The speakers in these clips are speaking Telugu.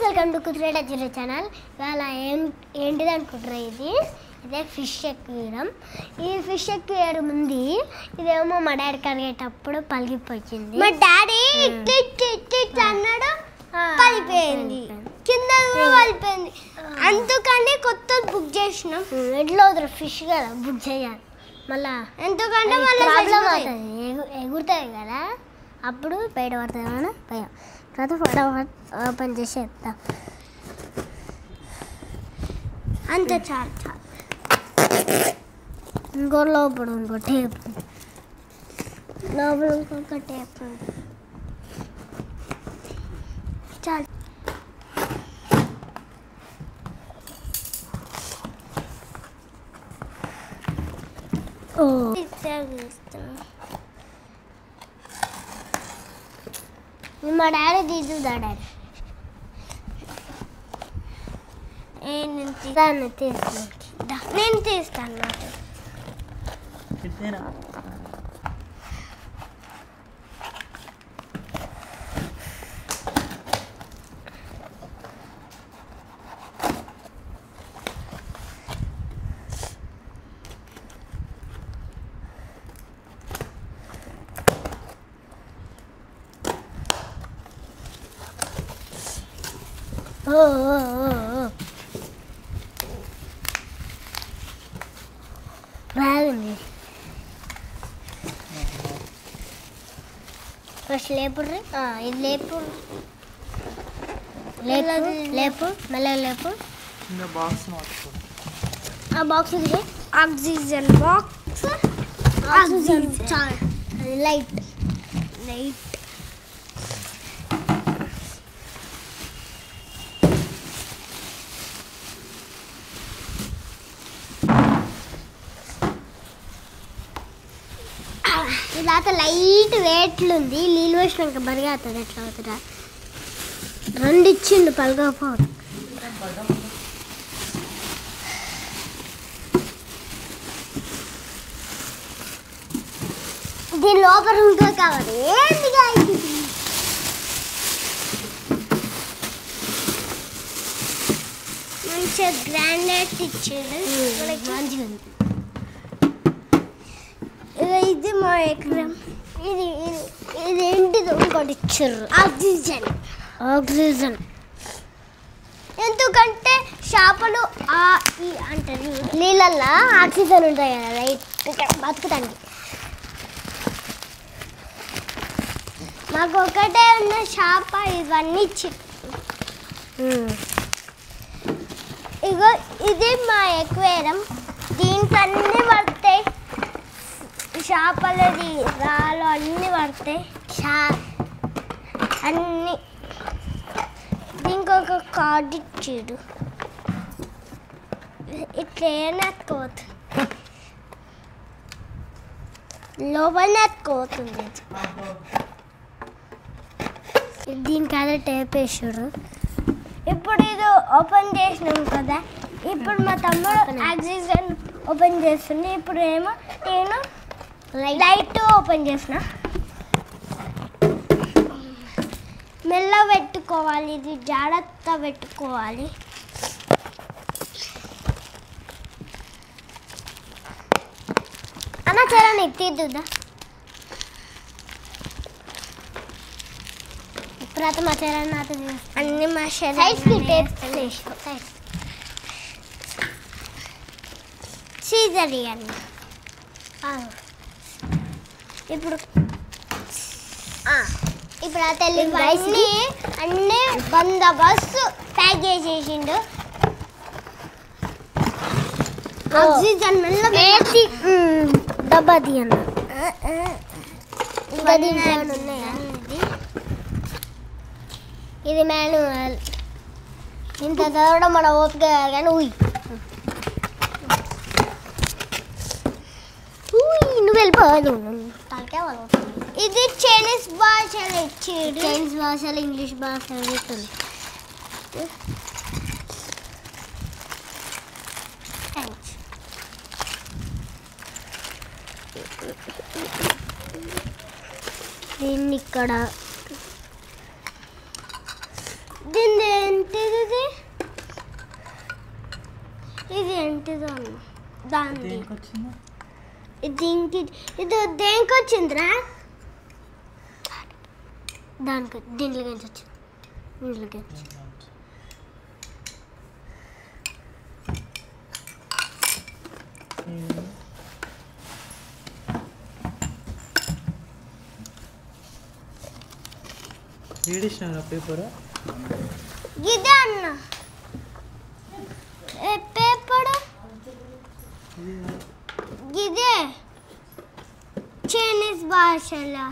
వెల్కమ్ టు కుదిరేట జీరో ఛానల్. ఇవాళ ఏంటిది అనుకుంటారా, ఇదే ఫిష్ ఎక్కువడం. ఈ ఫిష్ ఎక్కువేయడం ఉంది. ఇదేమో మా డాడీ కడిగేటప్పుడు పలిగిపోయింది. మా డాడీ అన్నాడు, పలిపోయింది, కింద పలిపోయింది. అందుకని కొత్త బుక్ చేసినాం. ఎట్లా అవుతుంది ఫిష్ కదా, బుక్ చేయాలి మళ్ళా. ఎందుకంటే ప్రాబ్లం అవుతుంది, ఎగురుతుంది కదా, అప్పుడు బయట పడుతుంది మన భయం. తర్వాత ఫటాఫట్ ఓపెన్ చేసి చెప్తా. అంత చాలు చాలు. ఇంకో లోపల ఇంకో టేప్, లోపల ఇంకొక టేప్ చాలు. మా డాడీ తీసుదా డాడీ నేను తీస్తాను. బాగుంది. ఫస్ట్ లేపుర్రి, ఇది లేపు లేపు లేపు మెల్లగా లేపు. ఆ బాక్స్ ఇది ఆక్సిజన్ బాక్స్. ఆక్సిజన్ చాలు. అది లైట్ లైట్. ఇలాత లైట్ వెయిట్లుంది. నీళ్ళు వేసినాక బరిగా అవుతుంది. ఎట్లా అవుతుందా, రెండు ఇచ్చిండు పలకపోదు. దీని లోపల ఇంకో కావాలి. ఏంటిగా మంచిగా గ్రాండెడ్ ఇచ్చాడు, మంచిగా ఉంది. ఇది మా ఎకరం. ఇది ఇది ఏంటిది ఇంకోటి ఇచ్చారు, ఆక్సిజన్. ఆక్సిజన్ ఎందుకంటే చేపలు అంటారు, నీళ్ళల్లో ఆక్సిజన్ ఉంటాయి కదా, లైట్ బతుకుతాండి. మాకు ఒకటే ఉన్న చేప, ఇవన్నీ ఇచ్చి. ఇగో ఇది మా ఎక్వేరియం. దీంట్లో అన్నీ పడతాయి, చేపలది రాళ్ళు అన్నీ పడతాయి అన్నీ. దీనికి ఒక కార్డు ఇచ్చాడు, ఇట్లా ఎత్తుకోవచ్చు, లోపల ఎత్తుకోతుంది. దీనికి అదే టేప్ వేసాడు. ఇప్పుడు ఇది ఓపెన్ చేసినాం కదా, ఇప్పుడు మా తమ్ముడు ఆక్సిజన్ ఓపెన్ చేస్తుంది. ఇప్పుడు ఏమో నేను లైట్ ఓపెన్ చేసిన. మెల్ల పెట్టుకోవాలి, ఇది జాగ్రత్త పెట్టుకోవాలి. అన్న చరణ్ తీద్దా. ఇప్పుడు మా చరణ్ అన్ని మా సైడ్కి టేప్ సీజరియన్. ఇప్పుడు ఆ తల్లి అన్నీ బందోబస్తు ప్యాక్ చేసేసిండు. ఆక్సిజన్ వేసి డబ్బా తీయన్న. ఇంకా దీంట్లో ఉన్నాయా? ఇది మాన్యువల్. ఇంత చదవడం మన ఓపిక కానీ నువ్వు వెళ్ళిపోవాలి. ఇది చైనీస్ భాషలో ఇచ్చాడు. చైనీస్ భాషలో, ఇంగ్లీష్ భాషలో ఇస్తుంది. దీన్ని ఇక్కడ దీన్ని ఏంటి దాని దేనికి వచ్చింది? దీనికి ఇది దేనికి వచ్చిందిరా? దానికి దీంట్లోకి వచ్చింది. దీంట్లోకి ఏడిసినారా పేపరా? ఇదే అన్న పేపర్ ఇదే చైనీస్ భాషలో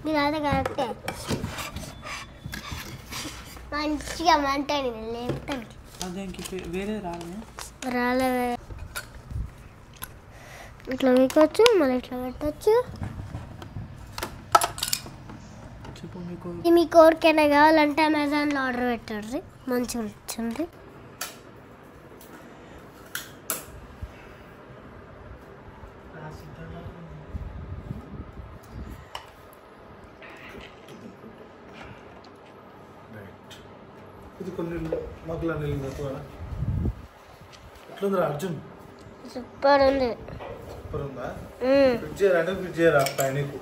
మీరు అదే కరెక్టే. మంచిగా మంటాను లేపుతాను. అదేంటి వేరే రాలే? రాలే. ఇట్లా వేయవచ్చు, మళ్ళీ ఇట్లా పెట్టచ్చు. చెప్పు మీకు. మీకు ఎవరికైనా కావాలంటే అమెజాన్లో ఆర్డర్ పెట్టండి, మంచిగా వచ్చింది. ఇది కొన్ని మొక్కలు నీళ్ళు ఎట్లుందిరా అర్జున్? సూపర్ ఉంది. సూపర్ ఉందా? ఫ్రిడ్జ్ చేయరంటే ఫ్రిడ్జ్ చేయరా నీకు?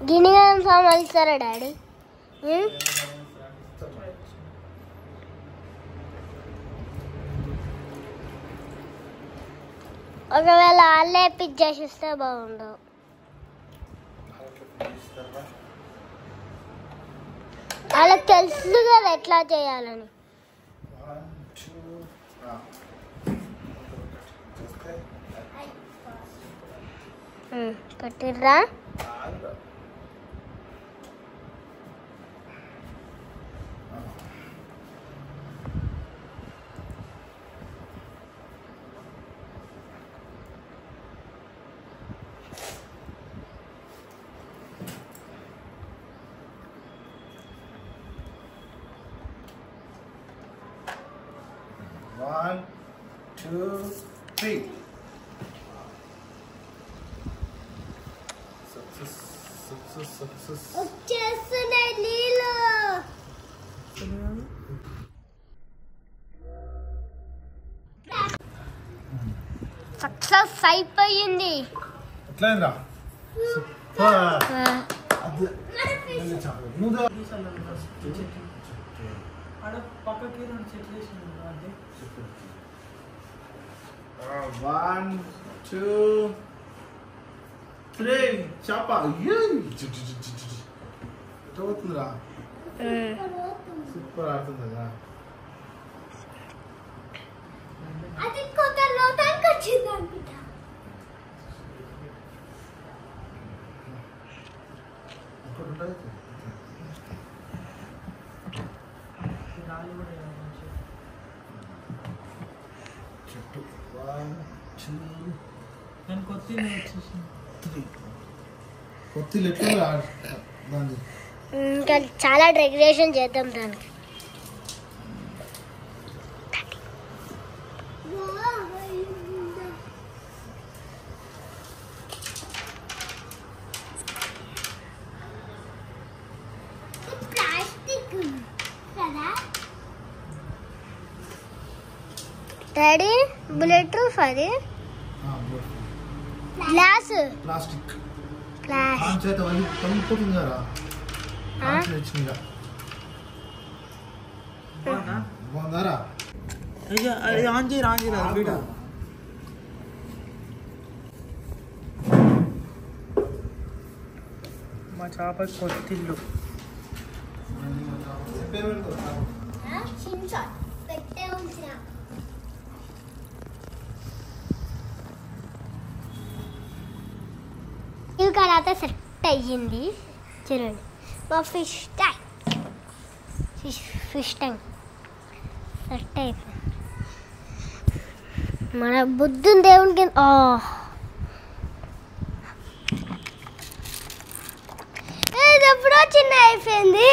గిన్నె సామాన్లు ఇస్తారా డాడీ? ఒకవేళ వాళ్ళే పిక్ చేసిస్తే బాగుండు. వాళ్ళకి తెలుసు కదా ఎట్లా చేయాలని. కట్టిర్రా? One, two, three. Success. వచ్చేస్తున్నాయి నీళ్ళు. సక్సెస్ అయిపోయింది. ఎట్లయిందిరా? అది నువ్వు ఆడ పక్కకి 2 చెట్లు వేసినారు అంటే. 1, 2, 3 చేప ఎట్లా పోతుందిరా? సూపర్ ఆడుతుంది కదా. అది కొత్త లోతానికి వచ్చింది అనుకుంటా. ఇంకోటి ఉంటుంది రాళ్ళు కూడా మంచిగా. చెట్టు 1, 2, నేను కొత్తిమీర వచ్చేసింది. 3. కొత్తిల్లు ఎట్లా దాన్ని ఇంకా చాలా డెకరేషన్ చేద్దాం దానికి. ప్లాస్టిక్ కదా డాడీ? బుల్లెట్ ప్రూఫ్ అది. గ్లాస్ ప్లాస్టిక్ గ్లాస్ చేత పగిలిపోతుంది కదా. వచ్చిందిగా బాగుందారా? అయ్యా అది ఆన్ చేయరా వీడియో. మా చేప కొత్తిల్లు. పెట్టే ఉంచిన ఇవి తర్వాత సెట్ అయ్యింది. చూడండి మా fish tank. Fish tank set అయిపోయింది. మన బుద్ధుని దేవునికి ఇది ఎప్పుడో చిన్న అయిపోయింది.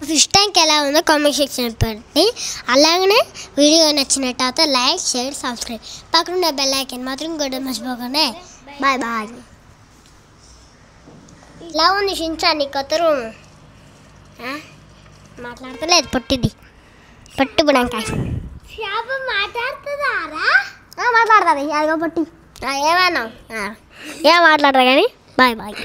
ఫిష్ ట్యాంక్ ఎలా ఉందో కామెంట్ సెక్షన్ పెట్టి, అలాగనే వీడియో నచ్చినట్టయితే లైక్, షేర్, సబ్స్క్రైబ్, పక్కన బెల్ ఐకాన్ మాత్రం కూడా మర్చిపోకండి. Bye bye. ఇలా ఉంది షించాన్ నీ కొత్త రూమ్. మాట్లాడతలేదు పొట్టిది పొట్టు బుడంకాయ చేప మాట్లాడుతుందా మాట్లాడుతుంది అదిగో పొట్టి ఏమన్నావు ఏం మాట్లాడదు కానీ బాయ్ బాయ్